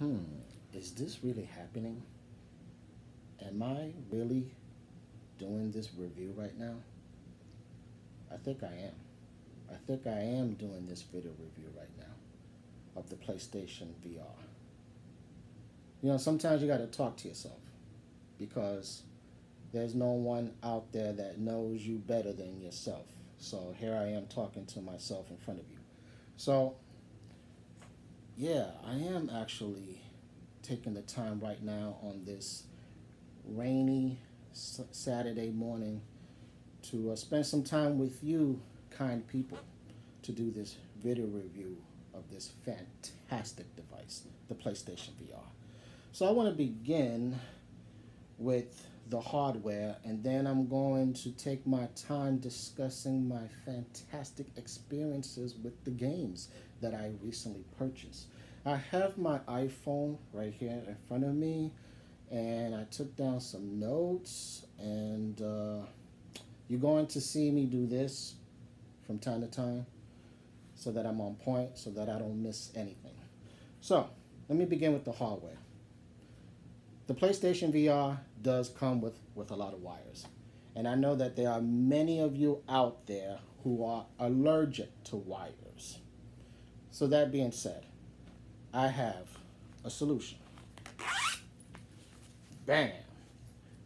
hmm, is this really happening? Am I really doing this review right now? I think I am. I think I am doing this video review right now of the PlayStation VR. You know, sometimes you got to talk to yourself because there's no one out there that knows you better than yourself. So here I am talking to myself in front of you. So, yeah, I am actually taking the time right now on this rainy Saturday morning to spend some time with you, kind people, to do this video review of this fantastic device, the PlayStation VR. So I want to begin with the hardware, and then I'm going to take my time discussing my fantastic experiences with the games that I recently purchased. I have my iPhone right here in front of me, and I took down some notes, and you're going to see me do this from time to time so that I'm on point, so that I don't miss anything. So let me begin with the hardware. The PlayStation VR does come with a lot of wires. And I know that there are many of you out there who are allergic to wires. So that being said, I have a solution. Bam!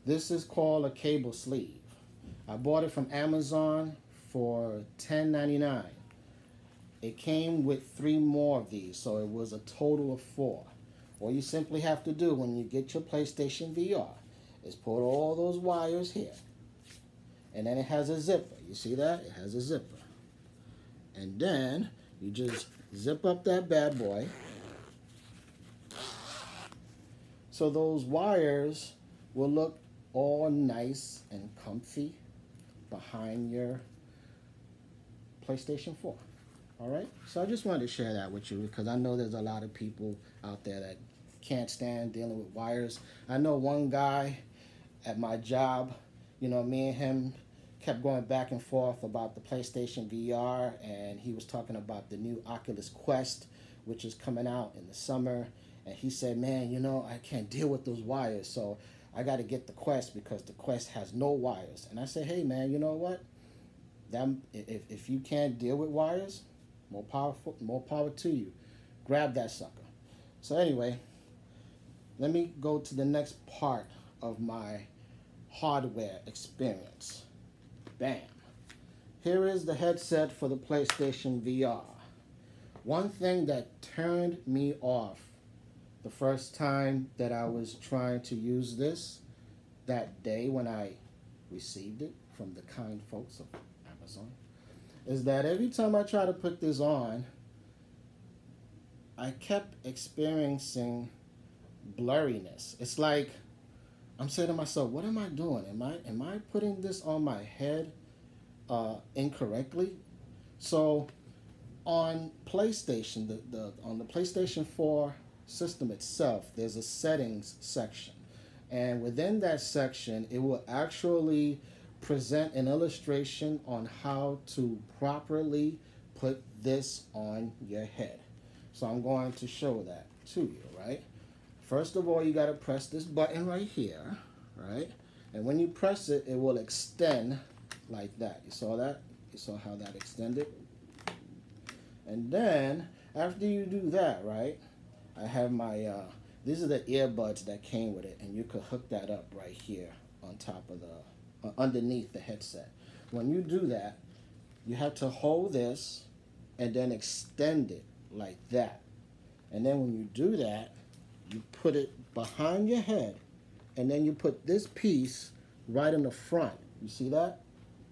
This is called a cable sleeve. I bought it from Amazon for $10.99. It came with 3 more of these, so it was a total of 4. All you simply have to do when you get your PlayStation VR is put all those wires here. And then it has a zipper. You see that? It has a zipper. And then you just zip up that bad boy. So those wires will look all nice and comfy behind your PlayStation 4. All right? So I just wanted to share that with you because I know there's a lot of people out there that can't stand dealing with wires. I know one guy at my job, you know, me and him kept going back and forth about the PlayStation VR, and he was talking about the new Oculus Quest, which is coming out in the summer. And he said, man, you know, I can't deal with those wires, so I got to get the Quest because the Quest has no wires. And I said, hey, man, you know what? If you can't deal with wires, more power to you. Grab that sucker. So anyway, let me go to the next part of my hardware experience. Bam. Here is the headset for the PlayStation VR. One thing that turned me off the first time that I was trying to use this, that day when I received it from the kind folks of Amazon, is that every time I try to put this on, I kept experiencing blurriness. It's like I'm saying to myself, what am I doing? Am I putting this on my head incorrectly? So on PlayStation, on the PlayStation 4 system itself, there's a settings section. And within that section, it will actually present an illustration on how to properly put this on your head. So I'm going to show that to you, right? First of all, you got to press this button right here, right? And when you press it, it will extend like that. You saw that? You saw how that extended? And then, after you do that, right, I have my, these are the earbuds that came with it, and you could hook that up right here on top of the, underneath the headset. When you do that, you have to hold this and then extend it like that. And then when you do that, you put it behind your head, and then you put this piece right in the front. You see that?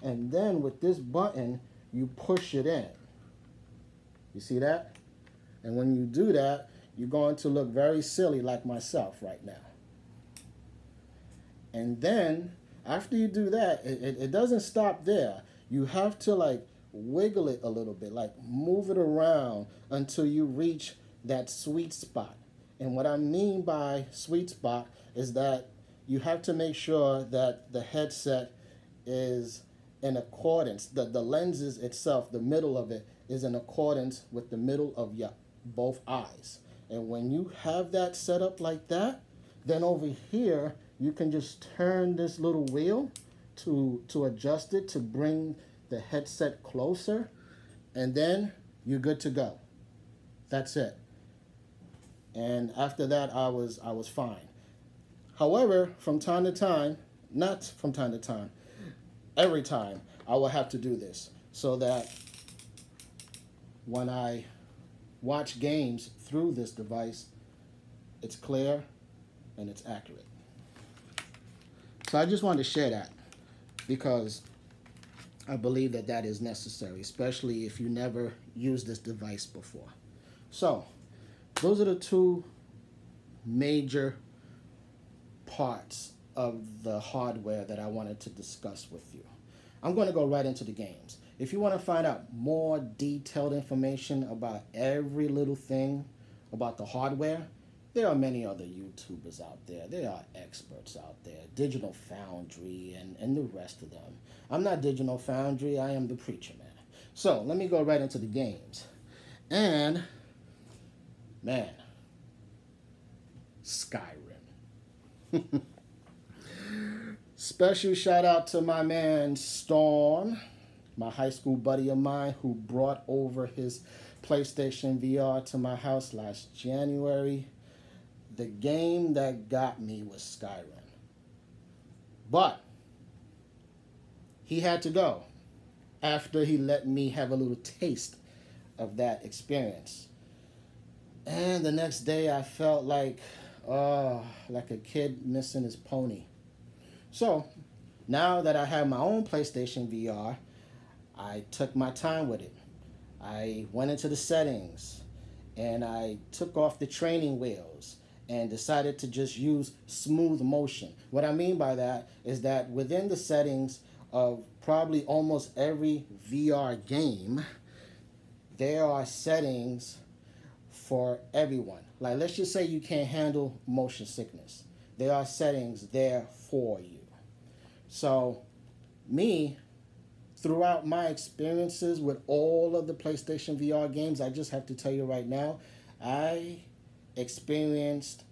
And then with this button, you push it in. You see that? And when you do that, you're going to look very silly like myself right now. And then, after you do that, it doesn't stop there. You have to like wiggle it a little bit, like move it around until you reach that sweet spot. And what I mean by sweet spot is that you have to make sure that the headset is in accordance, the lenses itself, the middle of it, is in accordance with the middle of your both eyes. And when you have that set up like that, then over here, you can just turn this little wheel to adjust it to bring the headset closer, and then you're good to go. That's it. And after that, I was fine. However, from time to time, not from time to time, every time, I will have to do this so that when I watch games through this device, it's clear and it's accurate. So I just wanted to share that because I believe that that is necessary, especially if you never used this device before. So those are the two major parts of the hardware that I wanted to discuss with you. I'm going to go right into the games. If you want to find out more detailed information about every little thing about the hardware, there are many other YouTubers out there. There are experts out there, Digital Foundry and the rest of them. I'm not Digital Foundry, I am the preacher man. So let me go right into the games. And, man, Skyrim. Special shout out to my man Storm, my high school buddy of mine who brought over his PlayStation VR to my house last January. The game that got me was Skyrim. But he had to go after he let me have a little taste of that experience. And the next day I felt like a kid missing his pony. So now that I have my own PlayStation VR, I took my time with it. I went into the settings and I took off the training wheels and decided to just use smooth motion. What I mean by that is that within the settings of probably almost every VR game, there are settings for everyone. Like, let's just say you can't handle motion sickness. There are settings there for you. So, me, throughout my experiences with all of the PlayStation VR games, I just have to tell you right now, I experienced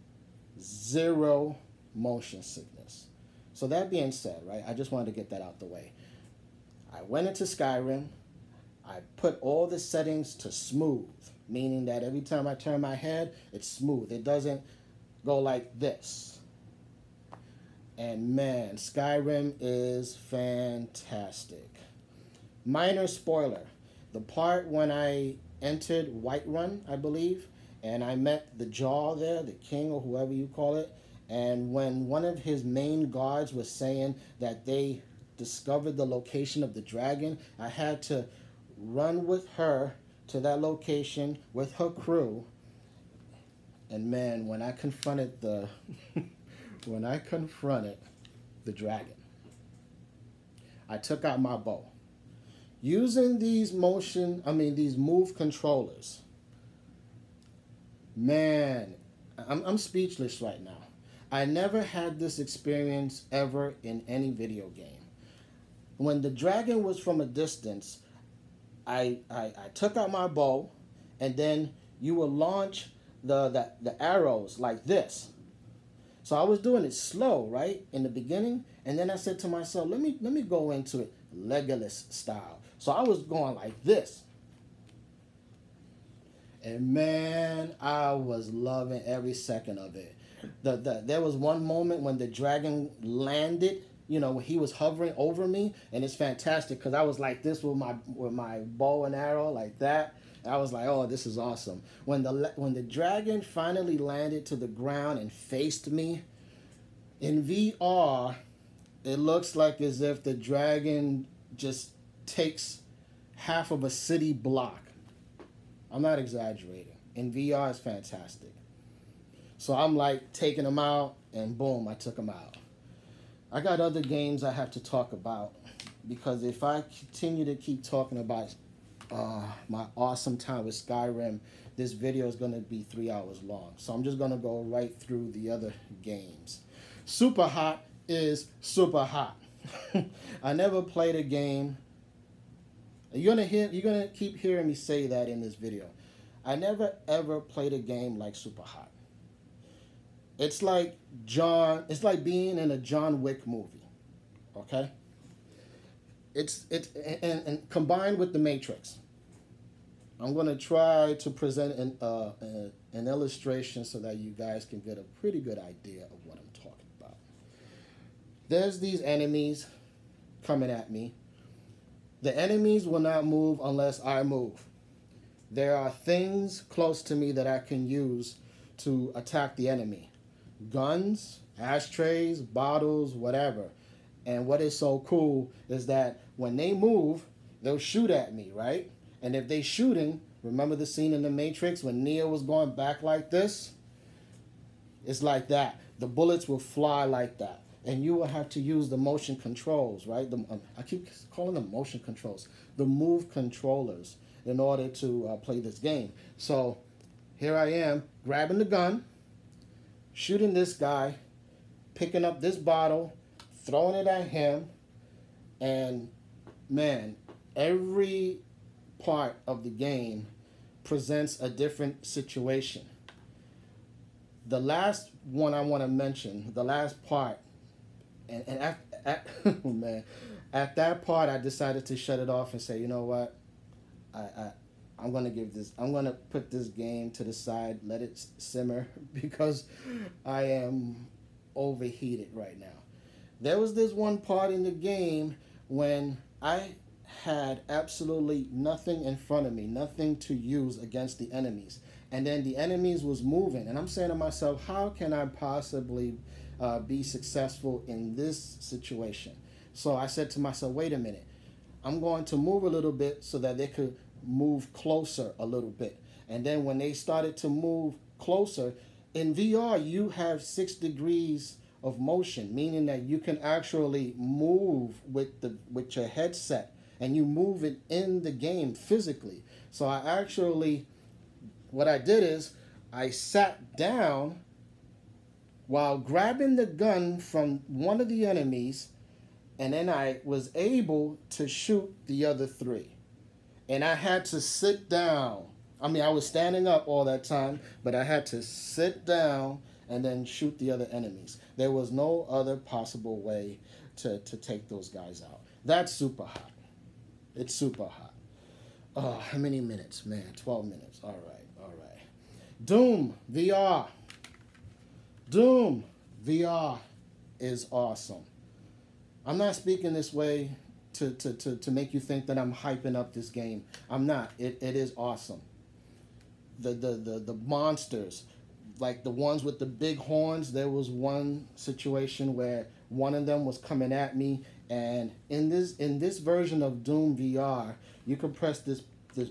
0 motion sickness. So that being said, right, I just wanted to get that out the way. I went into Skyrim. I put all the settings to smooth, meaning that every time I turn my head, it's smooth. It doesn't go like this. And man, Skyrim is fantastic. Minor spoiler, the part when I entered Whiterun, I believe, and I met the Jaw there, the king or whoever you call it, and when one of his main guards was saying that they discovered the location of the dragon, I had to run with her to that location with her crew. And man, when I confronted the the dragon, I took out my bow. Using these move controllers, man, I'm speechless right now. I never had this experience ever in any video game. When the dragon was from a distance, I took out my bow, and then you will launch the arrows like this. So I was doing it slow, right, in the beginning, and then I said to myself, let me go into it Legolas style. So I was going like this. And man, I was loving every second of it. There was one moment when the dragon landed, when he was hovering over me, and it's fantastic because I was like this with my bow and arrow like that. I was like, oh, this is awesome. When the dragon finally landed to the ground and faced me, in VR, it looks like as if the dragon just takes half of a city block. I'm not exaggerating. In VR, it's fantastic. So I'm like taking them out, and boom, I took them out. I got other games I have to talk about, because if I continue to keep talking about my awesome time with Skyrim, this video is going to be 3 hours long. So I'm just going to go right through the other games. Super Hot is super hot. I never played a game. You're gonna keep hearing me say that in this video. I never ever played a game like Super Hot. It's like it's like being in a John Wick movie. Okay? And combined with the Matrix. I'm going to try to present an illustration so that you guys can get a pretty good idea of what I'm talking about. There's these enemies coming at me. The enemies will not move unless I move. There are things close to me that I can use to attack the enemy. Guns, ashtrays, bottles, whatever. And what is so cool is that when they move, they'll shoot at me, right? And if they shooting, remember the scene in The Matrix when Neo was going back like this? It's like that. The bullets will fly like that. And you will have to use the motion controls, right? I keep calling them motion controls. The move controllers in order to play this game. So here I am, grabbing the gun, shooting this guy, picking up this bottle, throwing it at him, and man, every part of the game presents a different situation. The last one I want to mention, the last part, and oh man, at that part I decided to shut it off and say, you know what, I'm gonna put this game to the side, let it simmer because I am overheated right now. There was this one part in the game when I had absolutely nothing in front of me, nothing to use against the enemies. And then the enemies was moving. And I'm saying to myself, how can I possibly be successful in this situation? So I said to myself, wait a minute. I'm going to move a little bit so that they could move closer a little bit. And then when they started to move closer, in VR, you have 6 degrees of motion, meaning that you can actually move with your headset, and you move it in the game physically. So what I did is I sat down while grabbing the gun from one of the enemies, and then I was able to shoot the other 3. And I had to sit down. I mean, I was standing up all that time, but I had to sit down and then shoot the other enemies. There was no other possible way to take those guys out. That's super hot. It's super hot. Oh, how many minutes? Man, 12 minutes. All right. Doom VR. Doom VR is awesome. I'm not speaking this way to make you think that I'm hyping up this game. I'm not. It is awesome. The monsters, like the ones with the big horns, there was one situation where one of them was coming at me, and in this version of Doom VR, you can press this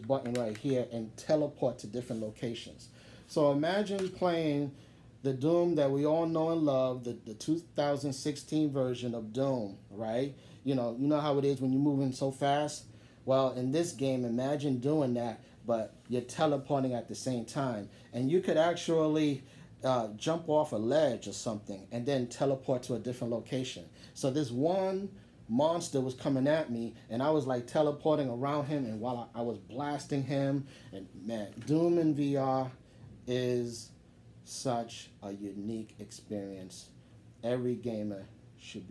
button right here and teleport to different locations. So imagine playing the Doom that we all know and love, the 2016 version of Doom, right? You know how it is when you're moving so fast? Well, in this game, imagine doing that, but you're teleporting at the same time. And you could actually jump off a ledge or something and then teleport to a different location. So this one monster was coming at me, and I was like teleporting around him, and while I was blasting him, and man, Doom in VR is such a unique experience. Every gamer should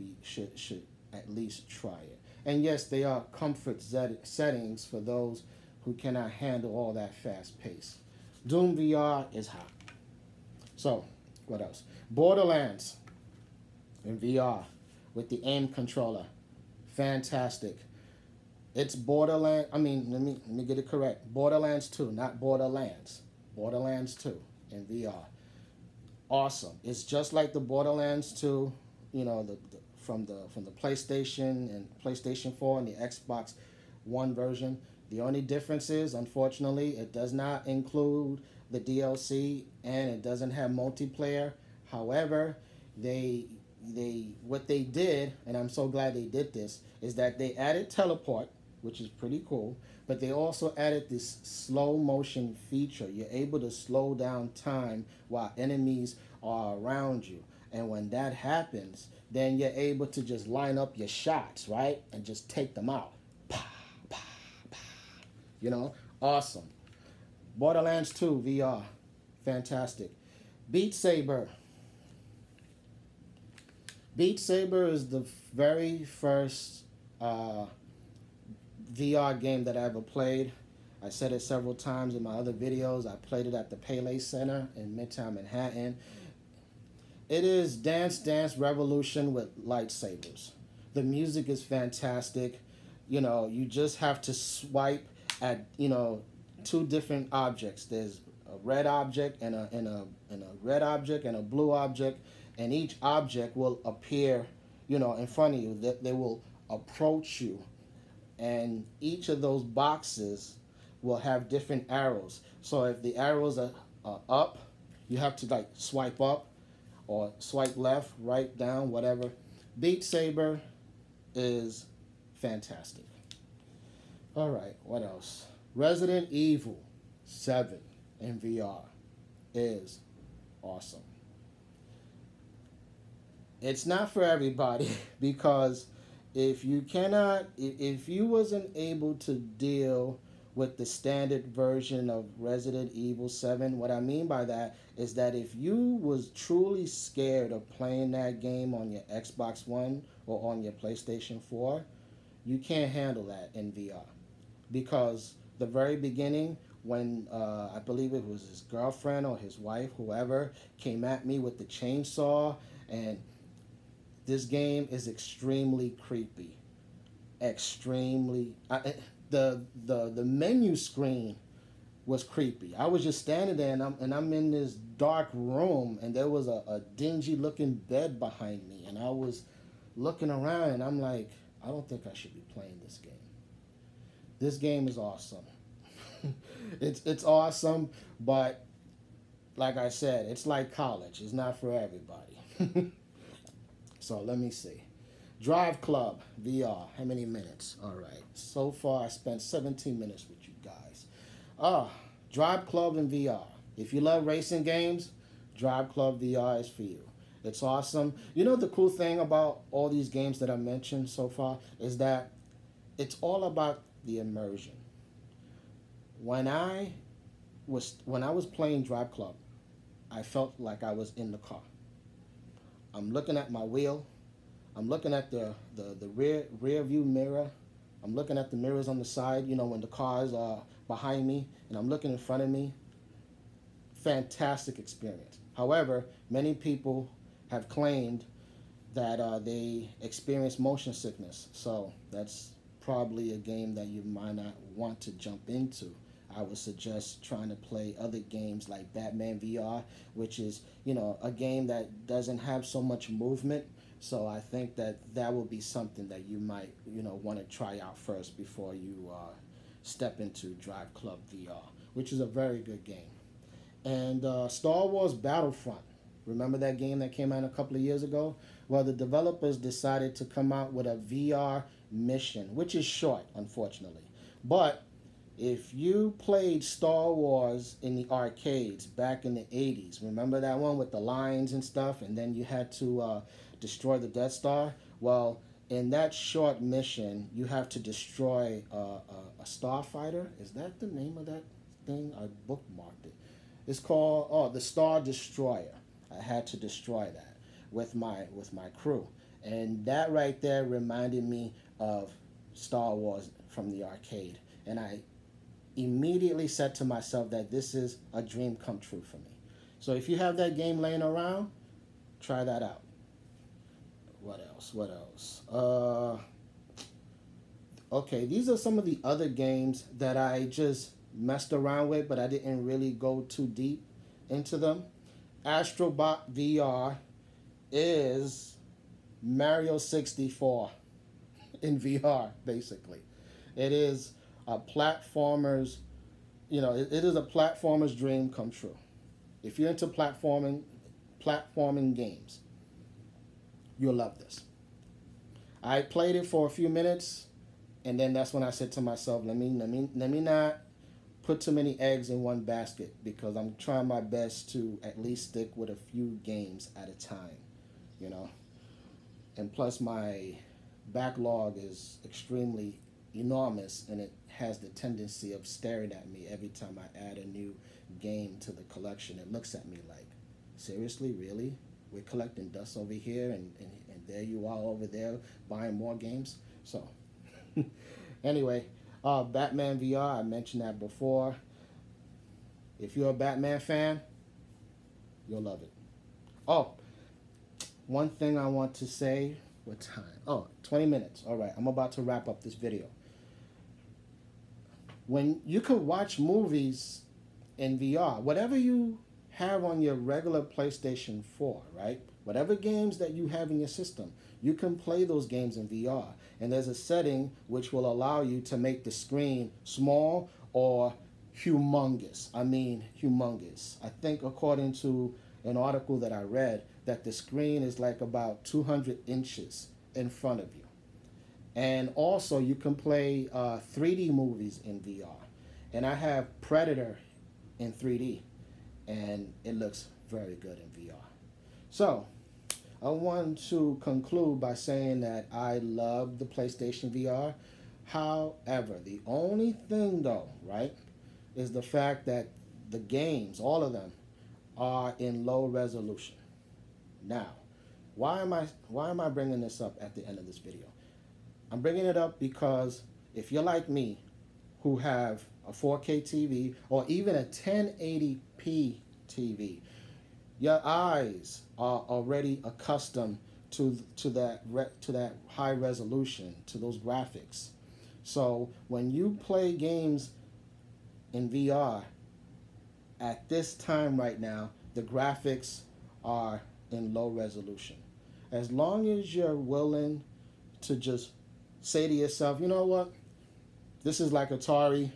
at least try it. And yes, they are comfort settings for those who cannot handle all that fast pace. Doom VR is hot. So, what else? Borderlands in VR with the aim controller. Fantastic. It's Borderlands, let me get it correct. Borderlands 2, not Borderlands. Borderlands 2 in VR. Awesome. It's just like the Borderlands 2, from the PlayStation and PlayStation 4 and the Xbox One version. The only difference is, unfortunately, it does not include the DLC and it doesn't have multiplayer. However, what they did, and I'm so glad they did this, is that they added teleport, which is pretty cool, but they also added this slow motion feature. You're able to slow down time while enemies are around you. And when that happens, then you're able to just line up your shots, right? And just take them out. Awesome. Borderlands 2 VR, fantastic. Beat Saber. Beat Saber is the very first VR game that I ever played. I said it several times in my other videos. I played it at the Pele Center in Midtown Manhattan. It is Dance Dance Revolution with lightsabers. The music is fantastic. You know, you just have to swipe at, you know, two different objects. There's a red object and a red object and a blue object, and each object will appear, you know, in front of you. That they will approach you, and each of those boxes will have different arrows. So if the arrows are up, you have to like swipe up or swipe left, right, down, whatever. Beat Saber is fantastic. All right, what else? Resident Evil 7 in VR is awesome. It's not for everybody because if you wasn't able to deal with the standard version of Resident Evil 7, what I mean by that is that if you was truly scared of playing that game on your Xbox One or on your PlayStation 4, you can't handle that in VR. Because the very beginning, when I believe it was his girlfriend or his wife, whoever, came at me with the chainsaw, and this game is extremely creepy. Extremely. The menu screen was creepy. I was just standing there, and I'm in this dark room, and there was a dingy looking bed behind me, and I was looking around, and I'm like, I don't think I should be playing this game. This game is awesome. It's awesome, but like I said, it's like college. It's not for everybody. So let me see. Drive Club VR. How many minutes? All right. So far, I spent 17 minutes with you guys. Drive Club in VR. If you love racing games, Drive Club VR is for you. It's awesome. You know the cool thing about all these games that I mentioned so far is that it's all about the immersion. When I was playing Drive Club, I felt like I was in the car. I'm looking at my wheel. I'm looking at the rear view mirror. I'm looking at the mirrors on the side, you know, when the cars are behind me, and I'm looking in front of me. Fantastic experience. However, many people have claimed that they experience motion sickness. So that's probably a game that you might not want to jump into. I would suggest trying to play other games like Batman VR, which is, you know, a game that doesn't have so much movement. So I think that will be something that you might, you know, want to try out first before you step into Drive Club VR, which is a very good game. And Star Wars Battlefront. Remember that game that came out a couple of years ago? Well, the developers decided to come out with a VR mission, which is short, unfortunately. But if you played Star Wars in the arcades back in the 80s, remember that one with the lines and stuff, and then you had to destroy the Death Star? Well, in that short mission, you have to destroy a starfighter. Is that the name of that thing? I bookmarked it. It's called the Star Destroyer. I had to destroy that with my crew, and that right there reminded me of Star Wars from the arcade, and I immediately said to myself that this is a dream come true for me. So if you have that game laying around, try that out. What else? Okay, these are some of the other games that I just messed around with, but I didn't really go too deep into them. Astrobot VR is Mario 64 in VR, basically. It is a platformer's, you know, it is a platformer's dream come true. If you're into platforming games, you'll love this. I played it for a few minutes, and then that's when I said to myself, let me not put too many eggs in one basket, because I'm trying my best to at least stick with a few games at a time, you know. And plus my backlog is extremely enormous, and it has the tendency of staring at me every time I add a new game to the collection. It looks at me like, seriously, really? We're collecting dust over here, and there you are over there buying more games? So, anyway, Batman VR, I mentioned that before. If you're a Batman fan, you'll love it. Oh, one thing I want to say, what time? Oh, 20 minutes. All right, I'm about to wrap up this video. When you can watch movies in VR, whatever you have on your regular PlayStation 4, right? Whatever games that you have in your system, you can play those games in VR. And there's a setting which will allow you to make the screen small or humongous. I mean, humongous. I think according to an article that I read, that the screen is like about 200 inches in front of you. And also you can play 3D movies in VR. And I have Predator in 3D, and it looks very good in VR. So I want to conclude by saying that I love the PlayStation VR. However, the only thing though, right, is the fact that the games, all of them, are in low resolution. Now, why am I bringing this up at the end of this video? I'm bringing it up because if you're like me, who have a 4K TV or even a 1080p TV, your eyes are already accustomed to that high resolution, to those graphics. So when you play games in VR at this time right now, the graphics are in low resolution. As long as you're willing to just say to yourself, you know what, this is like Atari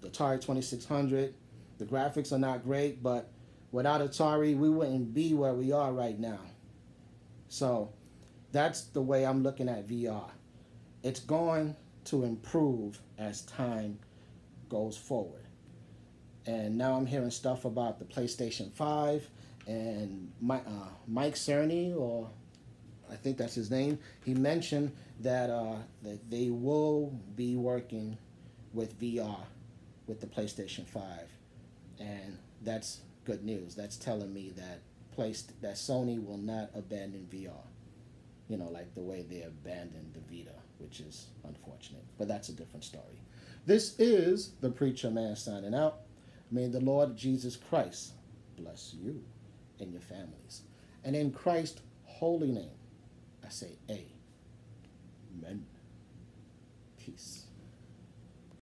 2600. The graphics are not great, but without Atari, we wouldn't be where we are right now. So that's the way I'm looking at VR. It's going to improve as time goes forward. And now I'm hearing stuff about the PlayStation 5, and Mike Cerny, or I think that's his name, he mentioned that, that they will be working with VR with the PlayStation 5. And that's good news. That's telling me that Sony will not abandon VR. You know, like the way they abandoned the Vita, which is unfortunate. But that's a different story. This is the Preacher Man signing out. May the Lord Jesus Christ bless you and your families. And in Christ's holy name, I say amen. Peace.